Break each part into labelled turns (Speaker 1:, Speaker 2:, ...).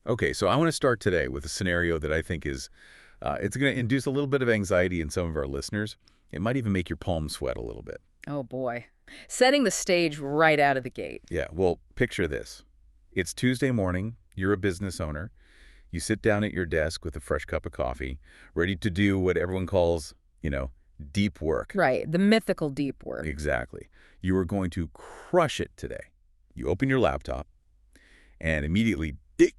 Speaker 1: Okay, so I want to start today with a scenario that I think is, it's going to induce a little bit of anxiety in some of our listeners. It might even make your palms sweat a little bit.
Speaker 2: Oh boy. Setting the stage right out of the gate.
Speaker 1: Yeah, well, picture this. It's Tuesday morning. You're a business owner. You sit down at your desk with a fresh cup of coffee, ready to do what everyone calls, deep work.
Speaker 2: Right, the mythical deep work.
Speaker 1: Exactly. You are going to crush it today. You open your laptop, and immediately, ding,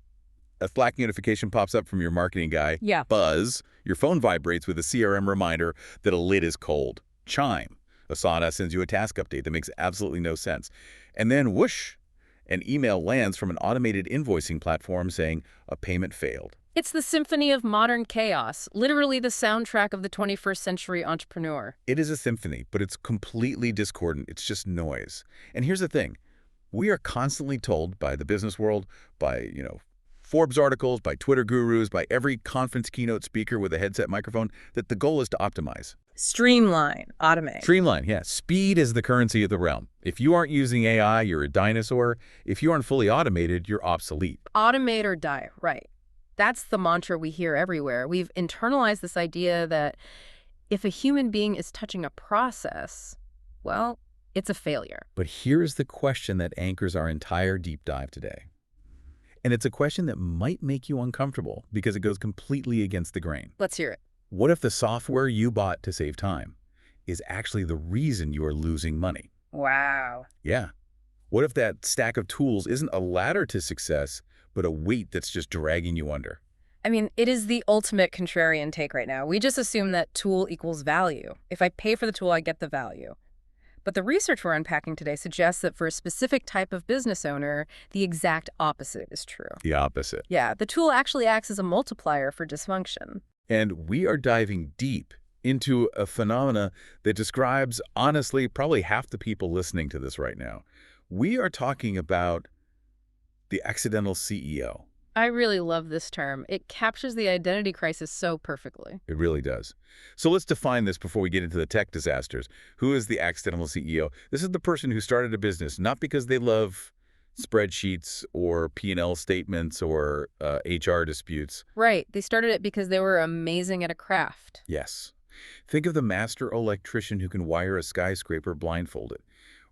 Speaker 1: a Slack notification pops up from your marketing guy.
Speaker 2: Yeah.
Speaker 1: Buzz. Your phone vibrates with a CRM reminder that a lid is cold. Chime. Asana sends you a task update that makes absolutely no sense. And then, whoosh, an email lands from an automated invoicing platform saying a payment failed.
Speaker 2: It's the symphony of modern chaos, literally the soundtrack of the 21st century entrepreneur.
Speaker 1: It is a symphony, but it's completely discordant. It's just noise. And here's the thing. We are constantly told by the business world, by, Forbes articles, by Twitter gurus, by every conference keynote speaker with a headset microphone, that the goal is to optimize.
Speaker 2: Streamline, automate.
Speaker 1: Streamline, yeah. Speed is the currency of the realm. If you aren't using AI, you're a dinosaur. If you aren't fully automated, you're obsolete.
Speaker 2: Automate or die, right. That's the mantra we hear everywhere. We've internalized this idea that if a human being is touching a process, well, it's a failure.
Speaker 1: But here's the question that anchors our entire deep dive today. And it's a question that might make you uncomfortable because it goes completely against the grain.
Speaker 2: Let's hear it.
Speaker 1: What if the software you bought to save time is actually the reason you are losing money?
Speaker 2: Wow.
Speaker 1: Yeah. What if that stack of tools isn't a ladder to success, but a weight that's just dragging you under?
Speaker 2: I mean, it is the ultimate contrarian take right now. We just assume that tool equals value. If I pay for the tool, I get the value. But the research we're unpacking today suggests that for a specific type of business owner, the exact opposite is true.
Speaker 1: The opposite.
Speaker 2: Yeah, the tool actually acts as a multiplier for dysfunction.
Speaker 1: And we are diving deep into a phenomena that describes, honestly, probably half the people listening to this right now. We are talking about the accidental CEO.
Speaker 2: I really love this term. It captures the identity crisis so perfectly.
Speaker 1: It really does. So let's define this before we get into the tech disasters. Who is the accidental CEO? This is the person who started a business not because they love spreadsheets or P&L statements or HR disputes.
Speaker 2: Right. They started it because they were amazing at a craft.
Speaker 1: Yes. Think of the master electrician who can wire a skyscraper blindfolded,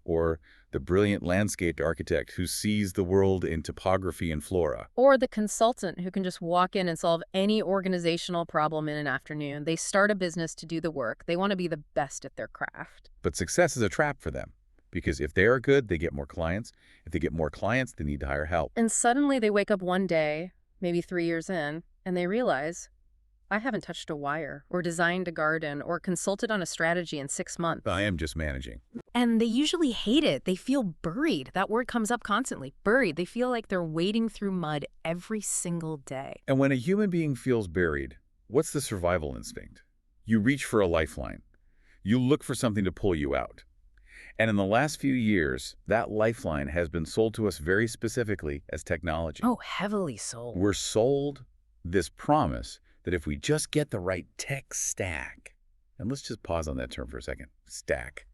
Speaker 1: or the brilliant landscape architect who sees the world in topography and flora.
Speaker 2: Or the consultant who can just walk in and solve any organizational problem in an afternoon. They start a business to do the work. They want to be the best at their craft.
Speaker 1: But success is a trap for them, because if they are good, they get more clients. If they get more clients, they need to hire help.
Speaker 2: And suddenly they wake up one day, maybe 3 years in, and they realize, I haven't touched a wire, or designed a garden, or consulted on a strategy in 6 months.
Speaker 1: I am just managing.
Speaker 2: And they usually hate it. They feel buried. That word comes up constantly. Buried. They feel like they're wading through mud every single day.
Speaker 1: And when a human being feels buried, what's the survival instinct? You reach for a lifeline. You look for something to pull you out. And in the last few years, that lifeline has been sold to us very specifically as technology.
Speaker 2: Oh, heavily sold.
Speaker 1: We're sold this promise that if we just get the right tech stack, and let's just pause on that term for a second, stack.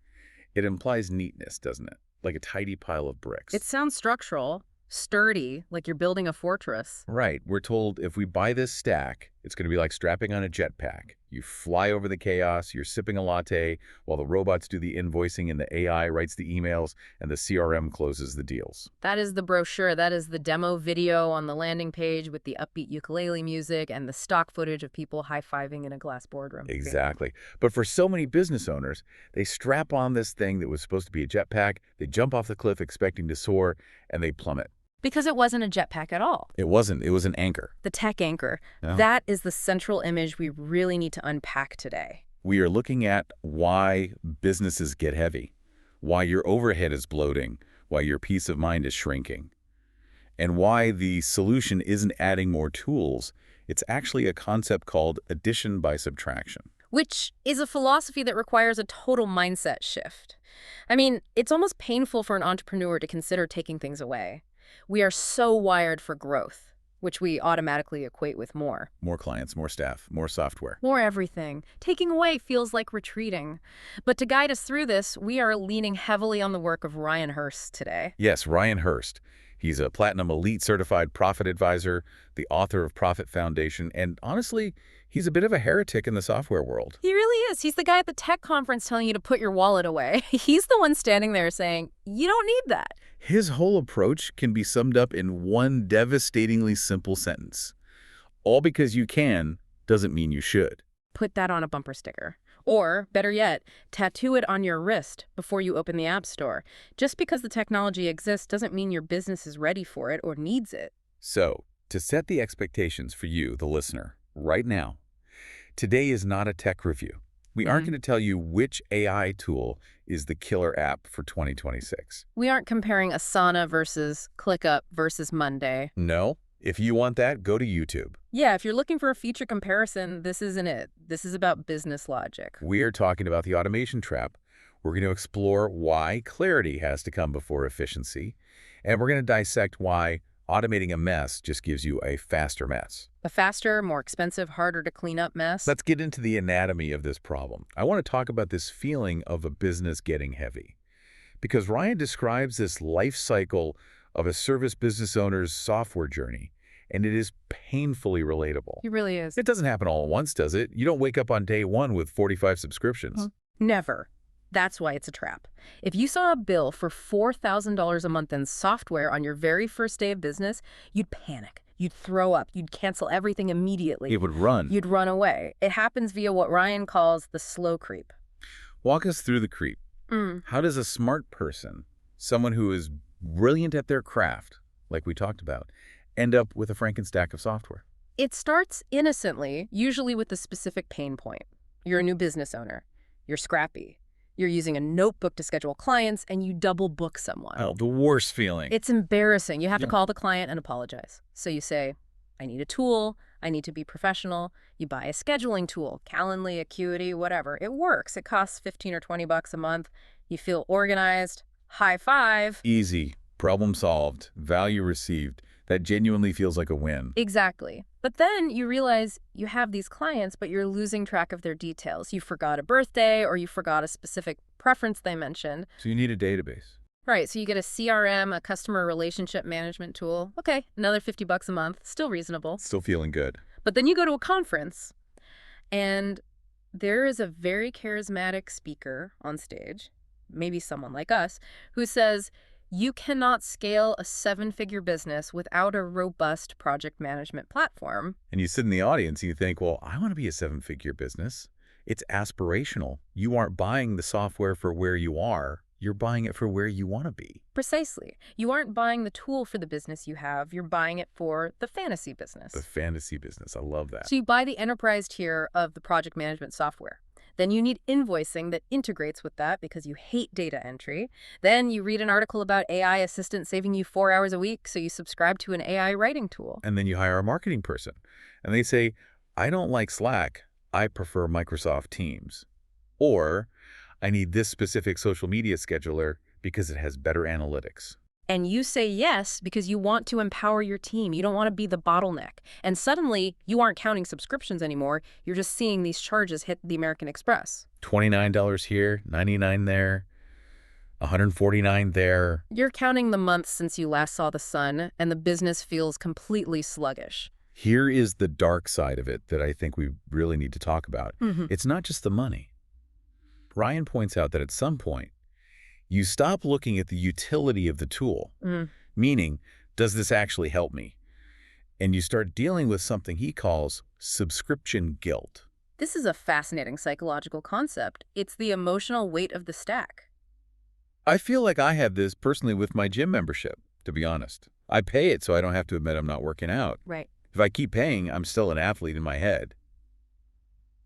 Speaker 1: It implies neatness, doesn't it? Like a tidy pile of bricks.
Speaker 2: It sounds structural, sturdy, like you're building a fortress.
Speaker 1: Right. We're told if we buy this stack, it's going to be like strapping on a jetpack. You fly over the chaos, you're sipping a latte, while the robots do the invoicing and the AI writes the emails and the CRM closes the deals.
Speaker 2: That is the brochure. That is the demo video on the landing page with the upbeat ukulele music and the stock footage of people high-fiving in a glass boardroom.
Speaker 1: Exactly. But for so many business owners, they strap on this thing that was supposed to be a jetpack, they jump off the cliff expecting to soar, and they plummet.
Speaker 2: Because it wasn't a jetpack at all.
Speaker 1: It wasn't. It was an anchor.
Speaker 2: The tech anchor.
Speaker 1: Yeah.
Speaker 2: That is the central image we really need to unpack today.
Speaker 1: We are looking at why businesses get heavy, why your overhead is bloating, why your peace of mind is shrinking, and why the solution isn't adding more tools. It's actually a concept called addition by subtraction.
Speaker 2: Which is a philosophy that requires a total mindset shift. I mean, it's almost painful for an entrepreneur to consider taking things away. We are so wired for growth, which we automatically equate with more.
Speaker 1: More clients, more staff, more software.
Speaker 2: More everything. Taking away feels like retreating. But to guide us through this, we are leaning heavily on the work of Ryan Herrst today.
Speaker 1: Yes, Ryan Herrst. He's a Platinum Elite Certified Profit Advisor, the author of Profit Foundation, and honestly, he's a bit of a heretic in the software world.
Speaker 2: He really is. He's the guy at the tech conference telling you to put your wallet away. He's the one standing there saying, you don't need that.
Speaker 1: His whole approach can be summed up in one devastatingly simple sentence. All because you can doesn't mean you should.
Speaker 2: Put that on a bumper sticker. Or, better yet, tattoo it on your wrist before you open the App Store. Just because the technology exists doesn't mean your business is ready for it or needs it.
Speaker 1: So, to set the expectations for you, the listener, right now, today is not a tech review. We aren't going to tell you which AI tool is the killer app for 2026.
Speaker 2: We aren't comparing Asana versus ClickUp versus Monday.
Speaker 1: No. If you want that, go to YouTube.
Speaker 2: Yeah, if you're looking for a feature comparison, this isn't it. This is about business logic.
Speaker 1: We are talking about the automation trap. We're going to explore why clarity has to come before efficiency, and we're going to dissect why automating a mess just gives you a faster mess.
Speaker 2: A faster, more expensive, harder to clean up mess?
Speaker 1: Let's get into the anatomy of this problem. I want to talk about this feeling of a business getting heavy, because Ryan describes this life cycle of a service business owner's software journey, and it is painfully relatable.
Speaker 2: It really is.
Speaker 1: It doesn't happen all at once, does it? You don't wake up on day one with 45 subscriptions.
Speaker 2: Never. That's why it's a trap. If you saw a bill for $4,000 a month in software on your very first day of business, you'd panic. You'd throw up. You'd cancel everything immediately.
Speaker 1: It would run.
Speaker 2: You'd run away. It happens via what Ryan calls the slow creep.
Speaker 1: Walk us through the creep. How does a smart person, someone who is brilliant at their craft, like we talked about, end up with a Frankenstack of software?
Speaker 2: It starts innocently, usually with a specific pain point. You're a new business owner. You're scrappy. You're using a notebook to schedule clients, and you double book someone.
Speaker 1: Oh, the worst feeling.
Speaker 2: It's embarrassing. You have to call the client and apologize. So you say, I need a tool. I need to be professional. You buy a scheduling tool, Calendly, Acuity, whatever. It works. It costs $15 or $20 a month. You feel organized. High five.
Speaker 1: Easy. Problem solved. Value received. That genuinely feels like a win.
Speaker 2: Exactly. But then you realize you have these clients, but you're losing track of their details. You forgot a birthday, or you forgot a specific preference they mentioned.
Speaker 1: So you need a database.
Speaker 2: Right, so you get a CRM, a customer relationship management tool. Okay, another $50 a month. Still reasonable.
Speaker 1: Still feeling good.
Speaker 2: But then you go to a conference, and there is a very charismatic speaker on stage, maybe someone like us, who says, you cannot scale a 7-figure business without a robust project management platform.
Speaker 1: And you sit in the audience and you think, well, I want to be a 7-figure business. It's aspirational. You aren't buying the software for where you are. You're buying it for where you want to be.
Speaker 2: Precisely. You aren't buying the tool for the business you have. You're buying it for the fantasy business.
Speaker 1: The fantasy business. I love that.
Speaker 2: So you buy the enterprise tier of the project management software. Then you need invoicing that integrates with that because you hate data entry. Then you read an article about AI assistant saving you 4 hours a week, so you subscribe to an AI writing tool.
Speaker 1: And then you hire a marketing person. And they say, I don't like Slack. I prefer Microsoft Teams. Or, I need this specific social media scheduler because it has better analytics.
Speaker 2: And you say yes because you want to empower your team. You don't want to be the bottleneck. And suddenly, you aren't counting subscriptions anymore. You're just seeing these charges hit the American Express.
Speaker 1: $29 here, $99 there, $149 there.
Speaker 2: You're counting the months since you last saw the sun, and the business feels completely sluggish.
Speaker 1: Here is the dark side of it that I think we really need to talk about. It's not just the money. Ryan points out that at some point, you stop looking at the utility of the tool, meaning, does this actually help me? And you start dealing with something he calls subscription guilt.
Speaker 2: This is a fascinating psychological concept. It's the emotional weight of the stack.
Speaker 1: I feel like I have this personally with my gym membership, to be honest. I pay it so I don't have to admit I'm not working out.
Speaker 2: Right.
Speaker 1: If I keep paying, I'm still an athlete in my head.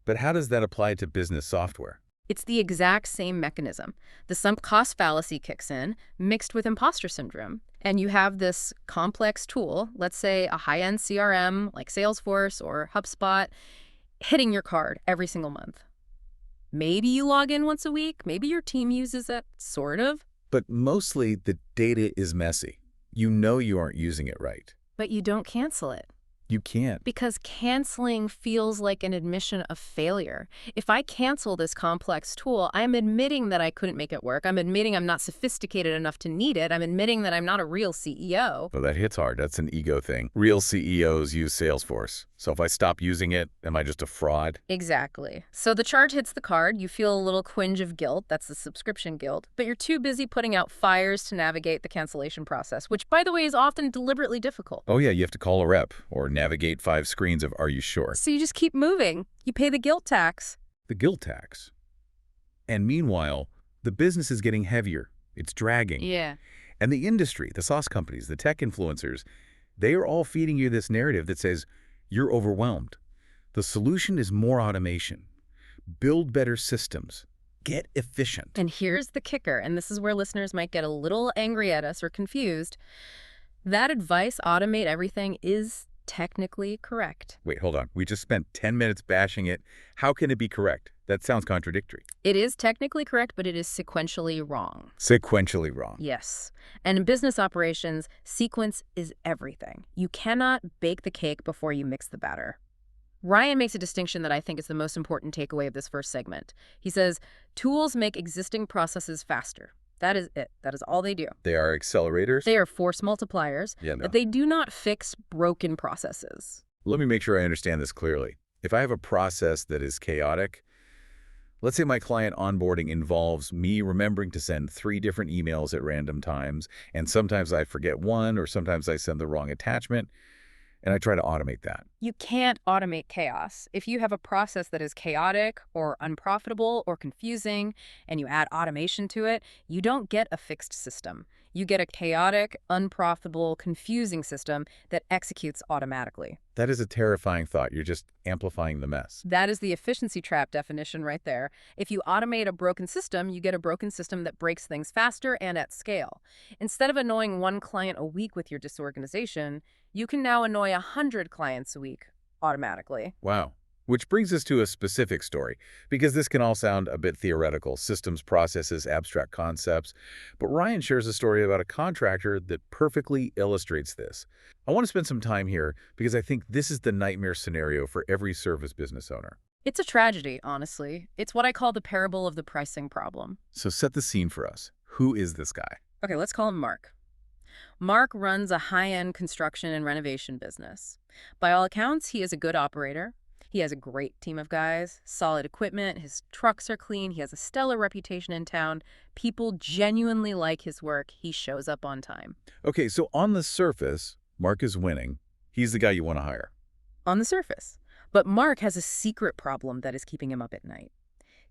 Speaker 1: But how does that apply to business software?
Speaker 2: It's the exact same mechanism. The sunk cost fallacy kicks in, mixed with imposter syndrome. And you have this complex tool, let's say a high-end CRM like Salesforce or HubSpot, hitting your card every single month. Maybe you log in once a week. Maybe your team uses it, sort of.
Speaker 1: But mostly the data is messy. You know you aren't using it right.
Speaker 2: But you don't cancel it.
Speaker 1: You can't.
Speaker 2: Because canceling feels like an admission of failure. If I cancel this complex tool, I'm admitting that I couldn't make it work. I'm admitting I'm not sophisticated enough to need it. I'm admitting that I'm not a real CEO.
Speaker 1: Well, that hits hard. That's an ego thing. Real CEOs use Salesforce. So if I stop using it, am I just a fraud?
Speaker 2: Exactly. So the charge hits the card. You feel a little twinge of guilt. That's the subscription guilt. But you're too busy putting out fires to navigate the cancellation process, which, by the way, is often deliberately difficult.
Speaker 1: Oh, yeah, you have to call a rep or navigate 5 screens of "Are you sure?"
Speaker 2: So you just keep moving. You pay the guilt tax.
Speaker 1: The guilt tax. And meanwhile, the business is getting heavier. It's dragging.
Speaker 2: Yeah.
Speaker 1: And the industry, the sauce companies, the tech influencers, they are all feeding you this narrative that says you're overwhelmed. The solution is more automation. Build better systems. Get efficient.
Speaker 2: And here's the kicker, and this is where listeners might get a little angry at us or confused. That advice, automate everything, is technically correct.
Speaker 1: Wait, hold on. We just spent 10 minutes bashing it. How can it be correct? That sounds contradictory.
Speaker 2: It is technically correct, but it is sequentially wrong.
Speaker 1: Sequentially wrong.
Speaker 2: Yes. And in business operations, sequence is everything. You cannot bake the cake before you mix the batter. Ryan makes a distinction that I think is the most important takeaway of this first segment. He says, tools make existing processes faster. That is it. That is all they do.
Speaker 1: They are accelerators?
Speaker 2: They are force multipliers, but they do not fix broken processes.
Speaker 1: Let me make sure I understand this clearly. If I have a process that is chaotic, let's say my client onboarding involves me remembering to send 3 different emails at random times, and sometimes I forget one, or sometimes I send the wrong attachment, and I try to automate that.
Speaker 2: You can't automate chaos. If you have a process that is chaotic or unprofitable or confusing and you add automation to it, you don't get a fixed system. You get a chaotic, unprofitable, confusing system that executes automatically.
Speaker 1: That is a terrifying thought. You're just amplifying the mess.
Speaker 2: That is the efficiency trap definition right there. If you automate a broken system, you get a broken system that breaks things faster and at scale. Instead of annoying 1 client a week with your disorganization, you can now annoy 100 clients a week automatically.
Speaker 1: Wow. Which brings us to a specific story, because this can all sound a bit theoretical, systems, processes, abstract concepts. But Ryan shares a story about a contractor that perfectly illustrates this. I want to spend some time here because I think this is the nightmare scenario for every service business owner.
Speaker 2: It's a tragedy, honestly. It's what I call the parable of the pricing problem.
Speaker 1: So set the scene for us. Who is this guy?
Speaker 2: Okay, let's call him Mark. Mark runs a high-end construction and renovation business. By all accounts, he is a good operator. He has a great team of guys, solid equipment, his trucks are clean, he has a stellar reputation in town. People genuinely like his work. He shows up on time.
Speaker 1: Okay, so on the surface, Mark is winning. He's the guy you want to hire.
Speaker 2: On the surface. But Mark has a secret problem that is keeping him up at night.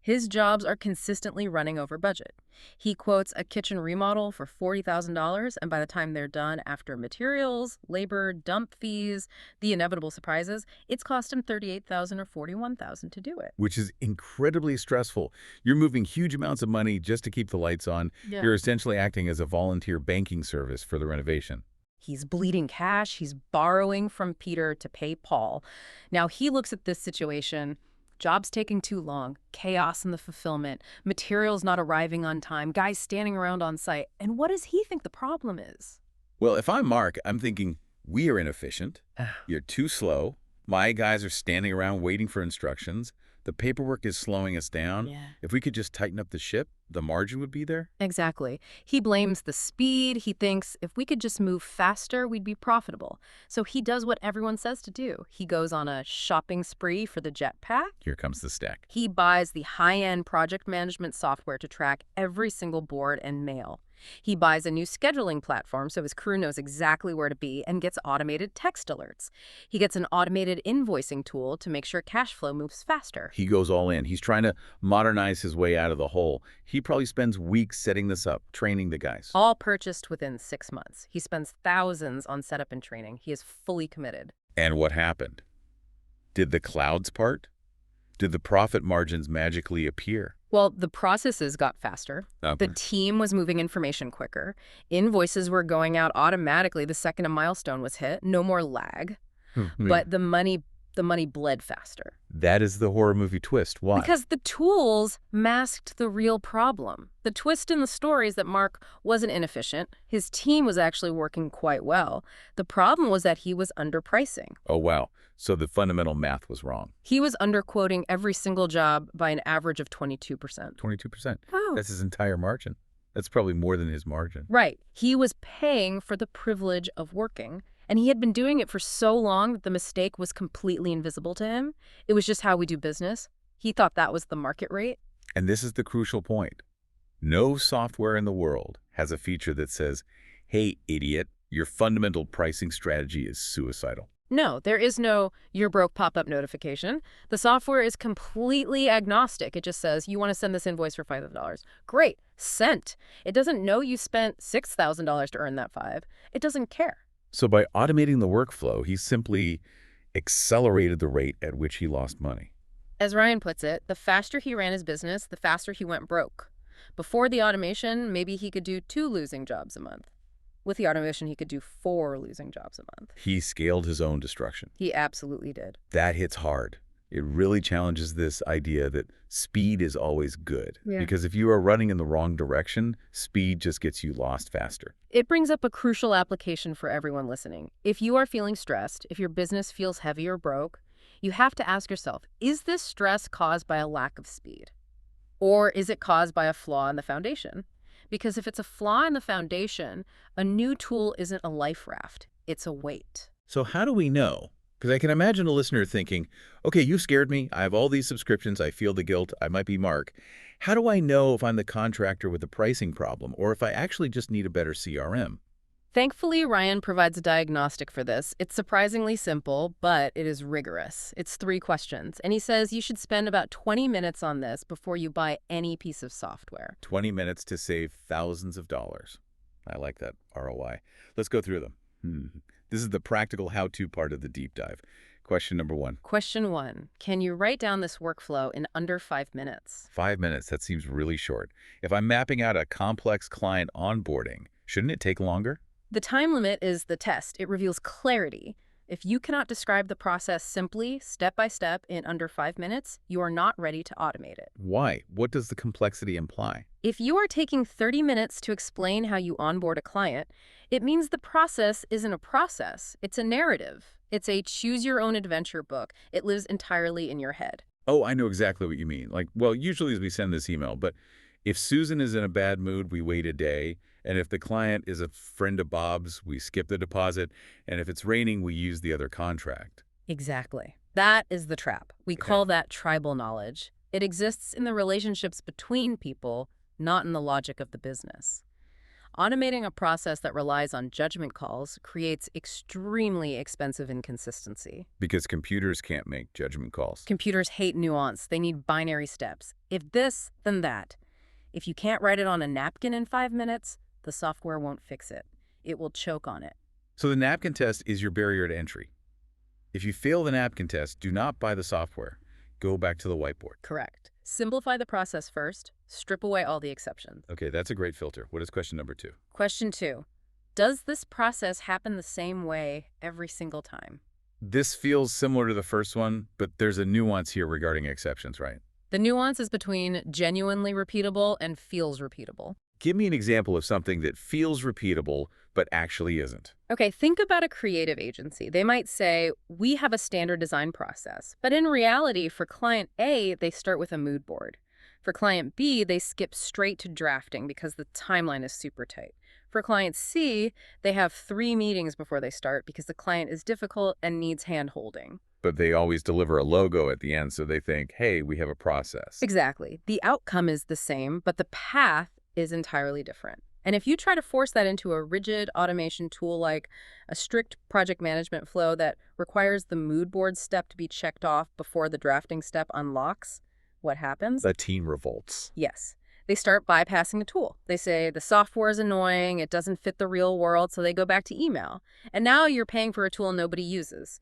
Speaker 2: His jobs are consistently running over budget. He quotes a kitchen remodel for $40,000, and by the time they're done, after materials, labor, dump fees, the inevitable surprises, it's cost him $38,000 or $41,000 to do it.
Speaker 1: Which is incredibly stressful. You're moving huge amounts of money just to keep the lights on.
Speaker 2: Yeah.
Speaker 1: You're essentially acting as a volunteer banking service for the renovation.
Speaker 2: He's bleeding cash. He's borrowing from Peter to pay Paul. Now, he looks at this situation. Jobs taking too long, chaos in the fulfillment, materials not arriving on time, guys standing around on site. And what does he think the problem is?
Speaker 1: Well, if I'm Mark, I'm thinking, we are inefficient. You're too slow. My guys are standing around waiting for instructions. The paperwork is slowing us down.
Speaker 2: Yeah.
Speaker 1: If we could just tighten up the ship, the margin would be there.
Speaker 2: Exactly. He blames the speed. He thinks if we could just move faster, we'd be profitable. So he does what everyone says to do. He goes on a shopping spree for the jetpack.
Speaker 1: Here comes the stack.
Speaker 2: He buys the high-end project management software to track every single board and mail. He buys a new scheduling platform so his crew knows exactly where to be and gets automated text alerts. He gets an automated invoicing tool to make sure cash flow moves faster.
Speaker 1: He goes all in. He's trying to modernize his way out of the hole. He probably spends weeks setting this up, training the guys.
Speaker 2: All purchased within 6 months. He spends thousands on setup and training. He is fully committed.
Speaker 1: And what happened? Did the clouds part? Did the profit margins magically appear?
Speaker 2: Well, the processes got faster. The team was moving information quicker. Invoices were going out automatically the second a milestone was hit. No more lag. But the money the money bled faster.
Speaker 1: That is the horror movie twist. Why?
Speaker 2: Because the tools masked the real problem. The twist in the story is that Mark wasn't inefficient. His team was actually working quite well. The problem was that he was underpricing.
Speaker 1: Oh, wow. So the fundamental math was wrong.
Speaker 2: He was underquoting every single job by an average of 22%.
Speaker 1: 22%.
Speaker 2: Oh.
Speaker 1: That's his entire margin. That's probably more than his margin.
Speaker 2: Right. He was paying for the privilege of working. And he had been doing it for so long that the mistake was completely invisible to him. It was just how we do business. He thought that was the market rate.
Speaker 1: And this is the crucial point. No software in the world has a feature that says, hey, idiot, your fundamental pricing strategy is suicidal.
Speaker 2: No, there is no "you're broke" pop-up notification. The software is completely agnostic. It just says, you want to send this invoice for $5,000. Great, sent. It doesn't know you spent $6,000 to earn that $5,000. It doesn't care.
Speaker 1: So by automating the workflow, he simply accelerated the rate at which he lost money.
Speaker 2: As Ryan puts it, the faster he ran his business, the faster he went broke. Before the automation, maybe he could do 2 losing jobs a month. With the automation, he could do 4 losing jobs a month.
Speaker 1: He scaled his own destruction.
Speaker 2: He absolutely did.
Speaker 1: That hits hard. It really challenges this idea that speed is always good.
Speaker 2: Yeah.
Speaker 1: Because if you are running in the wrong direction, speed just gets you lost faster.
Speaker 2: It brings up a crucial application for everyone listening. If you are feeling stressed, if your business feels heavy or broke, you have to ask yourself, is this stress caused by a lack of speed? Or is it caused by a flaw in the foundation? Because if it's a flaw in the foundation, a new tool isn't a life raft. It's a weight.
Speaker 1: So how do we know? Because I can imagine a listener thinking, okay, you scared me. I have all these subscriptions. I feel the guilt. I might be Mark. How do I know if I'm the contractor with a pricing problem or if I actually just need a better CRM?
Speaker 2: Thankfully, Ryan provides a diagnostic for this. It's surprisingly simple, but it is rigorous. It's 3 questions. And he says you should spend about 20 minutes on this before you buy any piece of software.
Speaker 1: 20 minutes to save thousands of dollars. I like that ROI. Let's go through them. This is the practical how-to part of the deep dive. Question number 1.
Speaker 2: Question 1. Can you write down this workflow in under 5 minutes?
Speaker 1: 5 minutes, that seems really short. If I'm mapping out a complex client onboarding, shouldn't it take longer?
Speaker 2: The time limit is the test. It reveals clarity. If you cannot describe the process simply, step by step, in under 5 minutes, you are not ready to automate it.
Speaker 1: Why? What does the complexity imply?
Speaker 2: If you are taking 30 minutes to explain how you onboard a client, it means the process isn't a process. It's a narrative. It's a choose-your-own-adventure book. It lives entirely in your head.
Speaker 1: Oh, I know exactly what you mean. Like, well, usually we send this email, but if Susan is in a bad mood, we wait a day. And if the client is a friend of Bob's, we skip the deposit. And if it's raining, we use the other contract.
Speaker 2: Exactly. That is the trap. We call that tribal knowledge. It exists in the relationships between people, not in the logic of the business. Automating a process that relies on judgment calls creates extremely expensive inconsistency.
Speaker 1: Because computers can't make judgment calls.
Speaker 2: Computers hate nuance. They need binary steps. If this, then that. If you can't write it on a napkin in 5 minutes, the software won't fix it. It will choke on it.
Speaker 1: So the napkin test is your barrier to entry. If you fail the napkin test, do not buy the software. Go back to the whiteboard.
Speaker 2: Correct. Simplify the process first. Strip away all the exceptions.
Speaker 1: Okay, that's a great filter. What is question number 2?
Speaker 2: Question 2. Does this process happen the same way every single time?
Speaker 1: This feels similar to the first one, but there's a nuance here regarding exceptions, right?
Speaker 2: The nuance is between genuinely repeatable and feels repeatable.
Speaker 1: Give me an example of something that feels repeatable, but actually isn't.
Speaker 2: Okay, think about a creative agency. They might say, we have a standard design process. But in reality, for client A, they start with a mood board. For client B, they skip straight to drafting because the timeline is super tight. For client C, they have 3 meetings before they start because the client is difficult and needs hand-holding.
Speaker 1: But they always deliver a logo at the end, so they think, hey, we have a process.
Speaker 2: Exactly. The outcome is the same, but the path is entirely different. And if you try to force that into a rigid automation tool like a strict project management flow that requires the mood board step to be checked off before the drafting step unlocks, what happens?
Speaker 1: The team revolts.
Speaker 2: Yes. They start bypassing the tool. They say the software is annoying, it doesn't fit the real world, so they go back to email. And now you're paying for a tool nobody uses.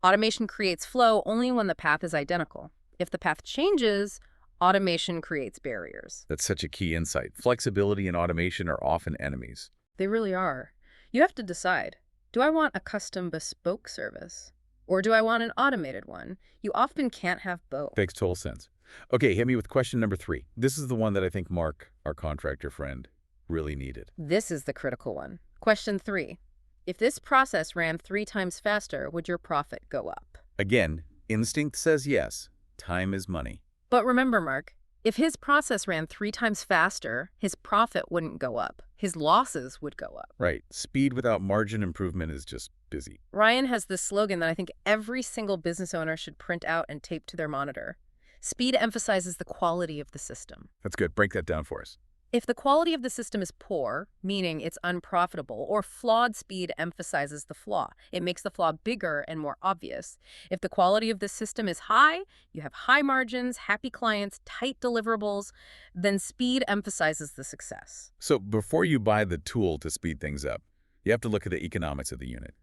Speaker 2: Automation creates flow only when the path is identical. If the path changes, automation creates barriers.
Speaker 1: That's such a key insight. Flexibility and automation are often enemies.
Speaker 2: They really are. You have to decide, do I want a custom bespoke service? Or do I want an automated one? You often can't have both.
Speaker 1: Makes total sense. Okay, hit me with question number 3. This is the one that I think Mark, our contractor friend, really needed.
Speaker 2: This is the critical one. Question 3. If this process ran 3 times faster, would your profit go up?
Speaker 1: Again, instinct says yes. Time is money.
Speaker 2: But remember, Mark, if his process ran 3 times faster, his profit wouldn't go up. His losses would go up.
Speaker 1: Right. Speed without margin improvement is just busy.
Speaker 2: Ryan has this slogan that I think every single business owner should print out and tape to their monitor. Speed emphasizes the quality of the system.
Speaker 1: That's good. Break that down for us.
Speaker 2: If the quality of the system is poor, meaning it's unprofitable, or flawed, speed emphasizes the flaw. It makes the flaw bigger and more obvious. If the quality of the system is high, you have high margins, happy clients, tight deliverables, then speed emphasizes the success.
Speaker 1: So before you buy the tool to speed things up, you have to look at the economics of the unit.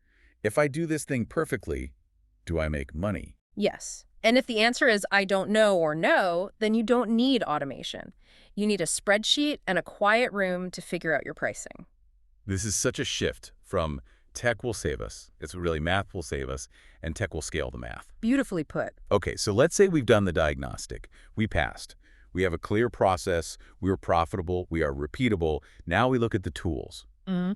Speaker 1: If I do this thing perfectly, do I make money?
Speaker 2: Yes. And if the answer is I don't know or no, then you don't need automation. You need a spreadsheet and a quiet room to figure out your pricing.
Speaker 1: This is such a shift from tech will save us, it's really math will save us, and tech will scale the math.
Speaker 2: Beautifully put.
Speaker 1: Okay, so let's say we've done the diagnostic. We passed. We have a clear process. We are profitable. We are repeatable. Now we look at the tools.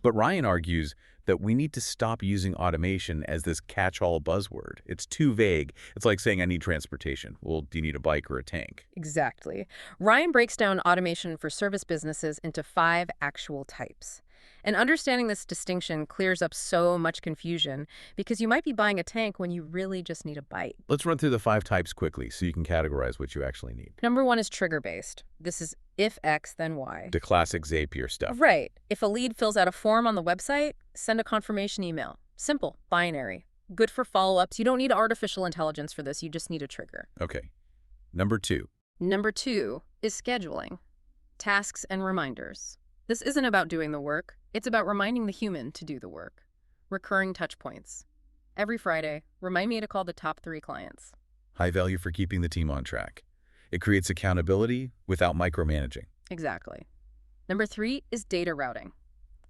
Speaker 1: But Ryan argues that we need to stop using automation as this catch-all buzzword. It's too vague. It's like saying I need transportation. Well, do you need a bike or a tank?
Speaker 2: Exactly. Ryan breaks down automation for service businesses into 5 actual types. And understanding this distinction clears up so much confusion because you might be buying a tank when you really just need a bite.
Speaker 1: Let's run through the 5 types quickly so you can categorize what you actually need.
Speaker 2: Number 1 is trigger-based. This is if X, then Y.
Speaker 1: The classic Zapier stuff.
Speaker 2: Right. If a lead fills out a form on the website, send a confirmation email. Simple, binary. Good for follow-ups. You don't need artificial intelligence for this. You just need a trigger.
Speaker 1: Okay. Number 2.
Speaker 2: Number 2 is scheduling. Tasks and reminders. This isn't about doing the work. It's about reminding the human to do the work. Recurring touch points. Every Friday, remind me to call the top 3 clients.
Speaker 1: High value for keeping the team on track. It creates accountability without micromanaging.
Speaker 2: Exactly. Number 3 is data routing.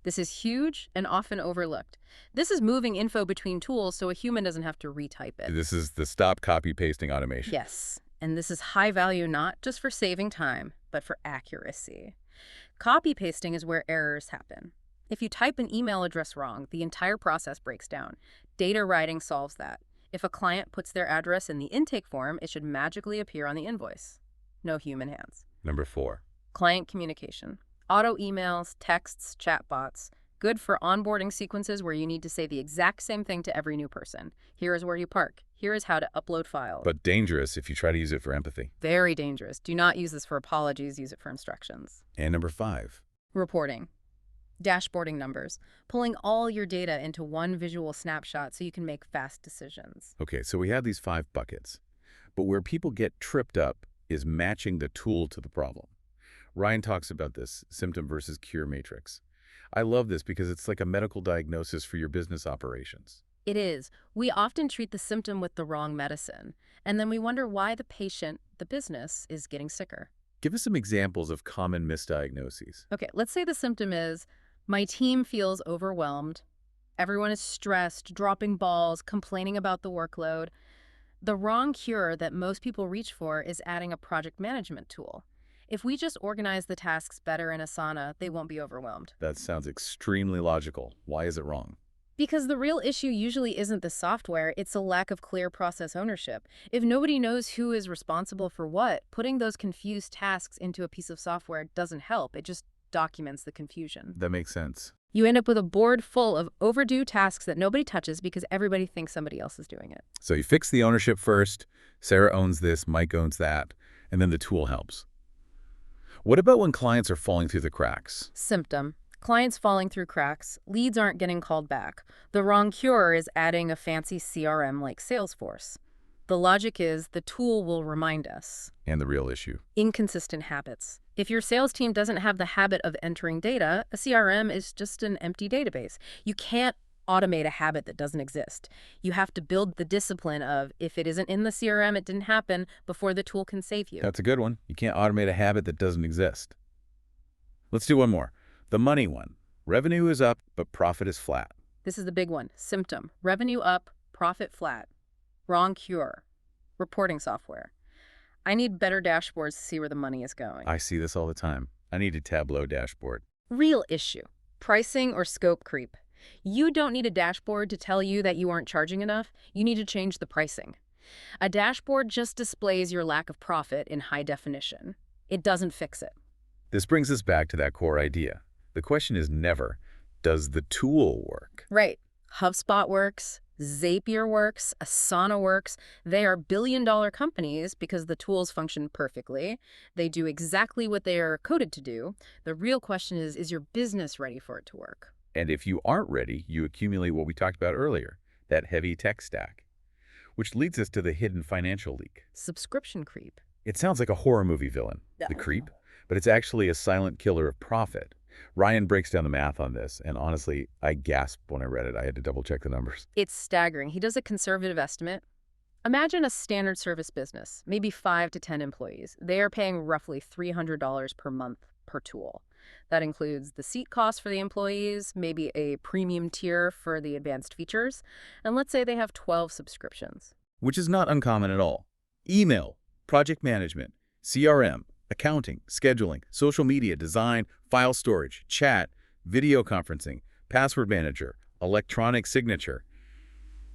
Speaker 2: This is huge and often overlooked. This is moving info between tools so a human doesn't have to retype it.
Speaker 1: This is the stop copy-pasting automation.
Speaker 2: Yes, and this is high value not just for saving time, but for accuracy. Copy-pasting is where errors happen. If you type an email address wrong, the entire process breaks down. Data routing solves that. If a client puts their address in the intake form, it should magically appear on the invoice. No human hands.
Speaker 1: Number 4.
Speaker 2: Client communication. Auto emails, texts, chatbots. Good for onboarding sequences where you need to say the exact same thing to every new person. Here is where you park. Here is how to upload files.
Speaker 1: But dangerous if you try to use it for empathy.
Speaker 2: Very dangerous. Do not use this for apologies. Use it for instructions.
Speaker 1: And number 5.
Speaker 2: Reporting. Dashboarding numbers. Pulling all your data into one visual snapshot so you can make fast decisions.
Speaker 1: Okay, so we have these 5 buckets. But where people get tripped up is matching the tool to the problem. Ryan talks about this symptom versus cure matrix. I love this because it's like a medical diagnosis for your business operations.
Speaker 2: It is. We often treat the symptom with the wrong medicine, and then we wonder why the patient, the business, is getting sicker.
Speaker 1: Give us some examples of common misdiagnoses.
Speaker 2: Okay, let's say the symptom is, my team feels overwhelmed. Everyone is stressed, dropping balls, complaining about the workload. The wrong cure that most people reach for is adding a project management tool. If we just organize the tasks better in Asana, they won't be overwhelmed.
Speaker 1: That sounds extremely logical. Why is it wrong?
Speaker 2: Because the real issue usually isn't the software, it's a lack of clear process ownership. If nobody knows who is responsible for what, putting those confused tasks into a piece of software doesn't help. It just documents the confusion.
Speaker 1: That makes sense.
Speaker 2: You end up with a board full of overdue tasks that nobody touches because everybody thinks somebody else is doing it.
Speaker 1: So you fix the ownership first. Sarah owns this, Mike owns that, and then the tool helps. What about when clients are falling through the cracks?
Speaker 2: Symptom. Clients falling through cracks. Leads aren't getting called back. The wrong cure is adding a fancy CRM like Salesforce. The logic is the tool will remind us.
Speaker 1: And the real issue.
Speaker 2: Inconsistent habits. If your sales team doesn't have the habit of entering data, a CRM is just an empty database. You can't automate a habit that doesn't exist. You have to build the discipline of, if it isn't in the CRM, it didn't happen, before the tool can save you.
Speaker 1: That's a good one. You can't automate a habit that doesn't exist. Let's do one more. The money one. Revenue is up, but profit is flat.
Speaker 2: This is the big one. Symptom. Revenue up, profit flat. Wrong cure. Reporting software. I need better dashboards to see where the money is going.
Speaker 1: I see this all the time. I need a Tableau dashboard.
Speaker 2: Real issue. Pricing or scope creep. You don't need a dashboard to tell you that you aren't charging enough. You need to change the pricing. A dashboard just displays your lack of profit in high definition. It doesn't fix it.
Speaker 1: This brings us back to that core idea. The question is never, does the tool work?
Speaker 2: Right. HubSpot works. Zapier works. Asana works. They are billion-dollar companies because the tools function perfectly. They do exactly what they are coded to do. The real question is your business ready for it to work?
Speaker 1: And if you aren't ready, you accumulate what we talked about earlier, that heavy tech stack. Which leads us to the hidden financial leak.
Speaker 2: Subscription creep.
Speaker 1: It sounds like a horror movie villain, the creep, but it's actually a silent killer of profit. Ryan breaks down the math on this, and honestly, I gasped when I read it. I had to double-check the numbers.
Speaker 2: It's staggering. He does a conservative estimate. Imagine a standard service business, maybe 5 to 10 employees. They are paying roughly $300 per month per tool. That includes the seat cost for the employees, maybe a premium tier for the advanced features, and let's say they have 12 subscriptions.
Speaker 1: Which is not uncommon at all. Email, project management, CRM, accounting, scheduling, social media, design, file storage, chat, video conferencing, password manager, electronic signature.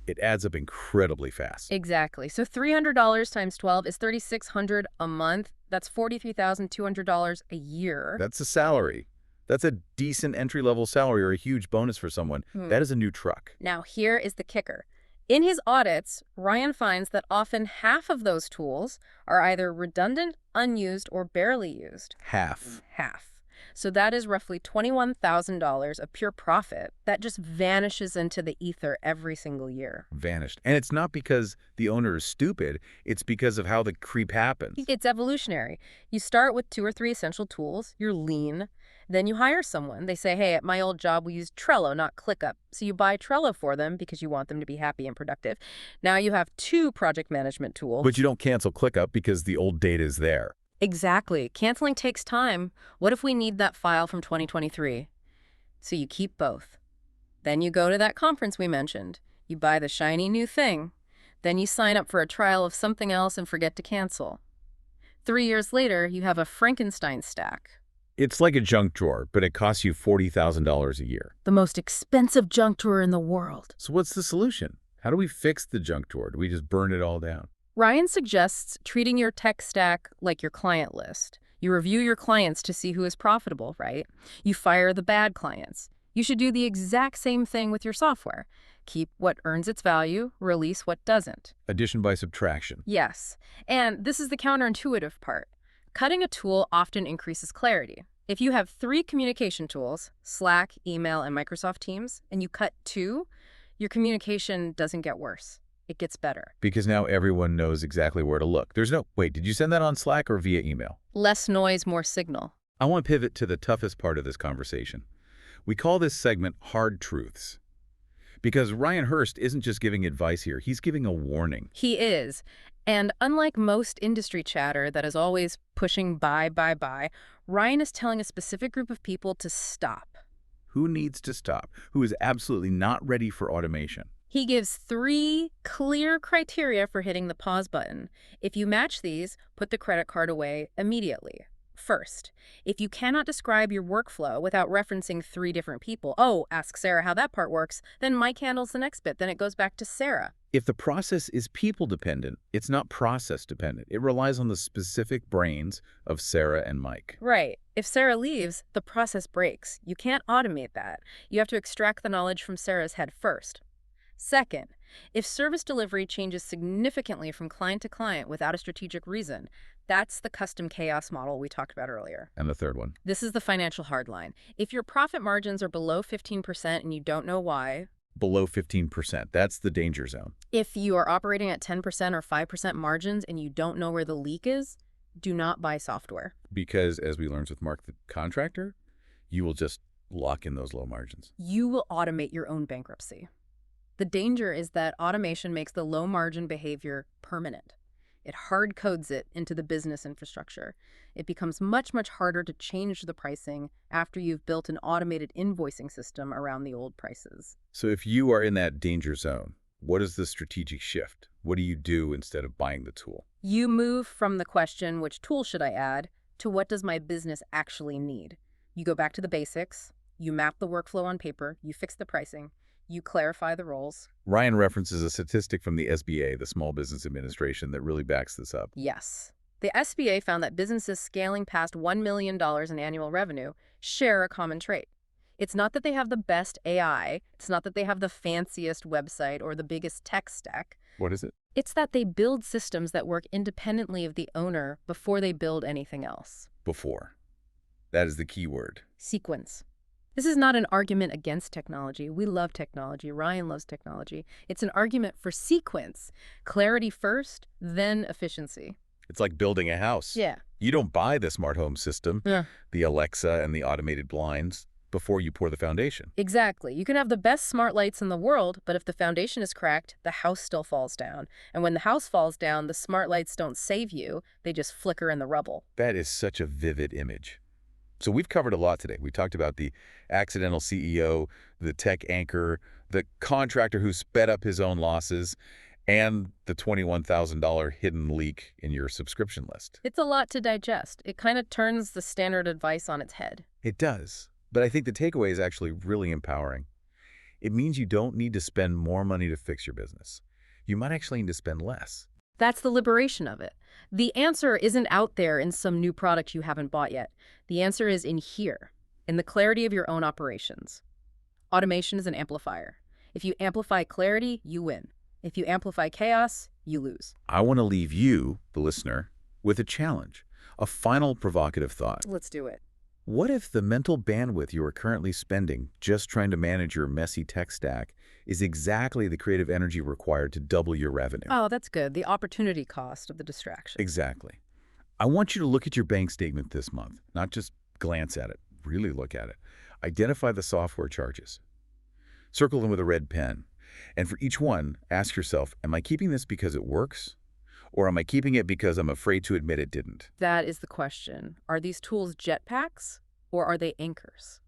Speaker 1: It adds up incredibly fast.
Speaker 2: Exactly. So $300 times 12 is $3,600 a month. That's $43,200 a year.
Speaker 1: That's a salary. That's a decent entry-level salary or a huge bonus for someone. That is a new truck.
Speaker 2: Now, here is the kicker. In his audits, Ryan finds that often half of those tools are either redundant, unused, or barely used.
Speaker 1: Half.
Speaker 2: Half. So that is roughly $21,000 of pure profit that just vanishes into the ether every single year.
Speaker 1: Vanished. And it's not because the owner is stupid. It's because of how the creep happens.
Speaker 2: It's evolutionary. You start with 2 or 3 essential tools. You're lean. Then you hire someone. They say, hey, at my old job, we used Trello, not ClickUp. So you buy Trello for them because you want them to be happy and productive. Now you have 2 project management tools.
Speaker 1: But you don't cancel ClickUp because the old data is there.
Speaker 2: Exactly. Canceling takes time. What if we need that file from 2023? So you keep both. Then you go to that conference we mentioned. You buy the shiny new thing. Then you sign up for a trial of something else and forget to cancel. 3 years later, you have a Frankenstein stack.
Speaker 1: It's like a junk drawer, but it costs you $40,000 a year.
Speaker 2: The most expensive junk drawer in the world.
Speaker 1: So what's the solution? How do we fix the junk drawer? Do we just burn it all down?
Speaker 2: Ryan suggests treating your tech stack like your client list. You review your clients to see who is profitable, right? You fire the bad clients. You should do the exact same thing with your software. Keep what earns its value, release what doesn't.
Speaker 1: Addition by subtraction.
Speaker 2: Yes. And this is the counterintuitive part. Cutting a tool often increases clarity. If you have 3 communication tools, Slack, email, and Microsoft Teams, and you cut 2, your communication doesn't get worse. It gets better.
Speaker 1: Because now everyone knows exactly where to look. There's no, wait, did you send that on Slack or via email?
Speaker 2: Less noise, more signal.
Speaker 1: I want to pivot to the toughest part of this conversation. We call this segment Hard Truths. Because Ryan Herrst isn't just giving advice here, he's giving a warning.
Speaker 2: He is. And unlike most industry chatter that is always pushing buy, Ryan is telling a specific group of people to stop.
Speaker 1: Who needs to stop? Who is absolutely not ready for automation?
Speaker 2: He gives 3 clear criteria for hitting the pause button. If you match these, put the credit card away immediately. First, if you cannot describe your workflow without referencing 3 different people, oh, ask Sarah how that part works, then Mike handles the next bit, then it goes back to Sarah.
Speaker 1: If the process is people-dependent, it's not process-dependent. It relies on the specific brains of Sarah and Mike.
Speaker 2: Right. If Sarah leaves, the process breaks. You can't automate that. You have to extract the knowledge from Sarah's head first. Second, if service delivery changes significantly from client to client without a strategic reason, that's the custom chaos model we talked about earlier.
Speaker 1: And the third one?
Speaker 2: This is the financial hardline. If your profit margins are below 15% and you don't know why.
Speaker 1: Below 15%. That's the danger zone.
Speaker 2: If you are operating at 10% or 5% margins and you don't know where the leak is, do not buy software.
Speaker 1: Because, as we learned with Mark the contractor, you will just lock in those low margins.
Speaker 2: You will automate your own bankruptcy. The danger is that automation makes the low-margin behavior permanent. It hard-codes it into the business infrastructure. It becomes much harder to change the pricing after you've built an automated invoicing system around the old prices.
Speaker 1: So if you are in that danger zone, what is the strategic shift? What do you do instead of buying the tool?
Speaker 2: You move from the question, which tool should I add, to what does my business actually need? You go back to the basics, you map the workflow on paper, you fix the pricing, you clarify the roles.
Speaker 1: Ryan references a statistic from the SBA, the Small Business Administration, that really backs this up.
Speaker 2: Yes. The SBA found that businesses scaling past $1 million in annual revenue share a common trait. It's not that they have the best AI, it's not that they have the fanciest website or the biggest tech stack.
Speaker 1: What is it?
Speaker 2: It's that they build systems that work independently of the owner before they build anything else.
Speaker 1: Before. That is the key word.
Speaker 2: Sequence. This is not an argument against technology. We love technology. Ryan loves technology. It's an argument for sequence. Clarity first, then efficiency.
Speaker 1: It's like building a house.
Speaker 2: Yeah.
Speaker 1: You don't buy the smart home system, the Alexa and the automated blinds, before you pour the foundation.
Speaker 2: Exactly. You can have the best smart lights in the world, but if the foundation is cracked, the house still falls down. And when the house falls down, the smart lights don't save you. They just flicker in the rubble.
Speaker 1: That is such a vivid image. So we've covered a lot today. We talked about the accidental CEO, the tech anchor, the contractor who sped up his own losses, and the $21,000 hidden leak in your subscription list.
Speaker 2: It's a lot to digest. It kind of turns the standard advice on its head.
Speaker 1: It does. But I think the takeaway is actually really empowering. It means you don't need to spend more money to fix your business. You might actually need to spend less.
Speaker 2: That's the liberation of it. The answer isn't out there in some new product you haven't bought yet. The answer is in here, in the clarity of your own operations. Automation is an amplifier. If you amplify clarity, you win. If you amplify chaos, you lose.
Speaker 1: I want to leave you, the listener, with a challenge, a final provocative thought.
Speaker 2: Let's do it.
Speaker 1: What if the mental bandwidth you are currently spending just trying to manage your messy tech stack is exactly the creative energy required to double your revenue?
Speaker 2: Oh, that's good. The opportunity cost of the distraction.
Speaker 1: Exactly. I want you to look at your bank statement this month, not just glance at it, really look at it. Identify the software charges. Circle them with a red pen. And for each one, ask yourself, am I keeping this because it works? Or am I keeping it because I'm afraid to admit it didn't?
Speaker 2: That is the question. Are these tools jetpacks or are they anchors?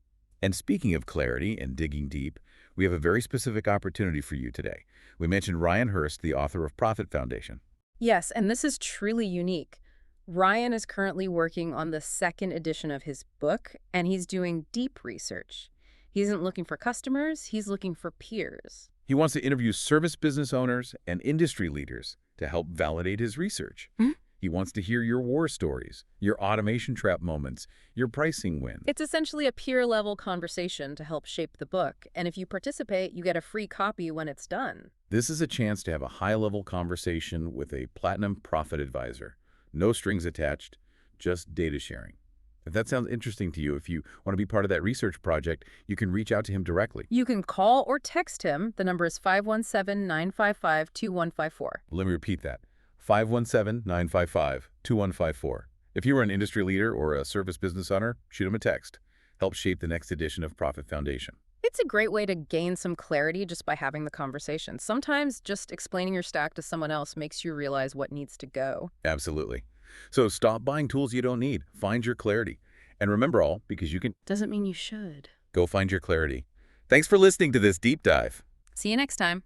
Speaker 1: And speaking of clarity and digging deep, we have a very specific opportunity for you today. We mentioned Ryan Herrst, the author of Profit Foundation.
Speaker 2: Yes, and this is truly unique. Ryan is currently working on the second edition of his book, and he's doing deep research. He isn't looking for customers, he's looking for peers.
Speaker 1: He wants to interview service business owners and industry leaders to help validate his research. He wants to hear your war stories, your automation trap moments, your pricing wins.
Speaker 2: It's essentially a peer-level conversation to help shape the book, and if you participate, you get a free copy when it's done.
Speaker 1: This is a chance to have a high-level conversation with a platinum profit advisor. No strings attached, just data sharing. If that sounds interesting to you, if you want to be part of that research project, you can reach out to him directly.
Speaker 2: You can call or text him. The number is 517-955-2154.
Speaker 1: Let me repeat that. 517-955-2154. If you are an industry leader or a service business owner, shoot him a text. Help shape the next edition of Profit Foundation.
Speaker 2: It's a great way to gain some clarity just by having the conversation. Sometimes just explaining your stack to someone else makes you realize what needs to go.
Speaker 1: Absolutely. So stop buying tools you don't need. Find your clarity. And remember all, because you can...
Speaker 2: Doesn't mean you should.
Speaker 1: Go find your clarity. Thanks for listening to this deep dive.
Speaker 2: See you next time.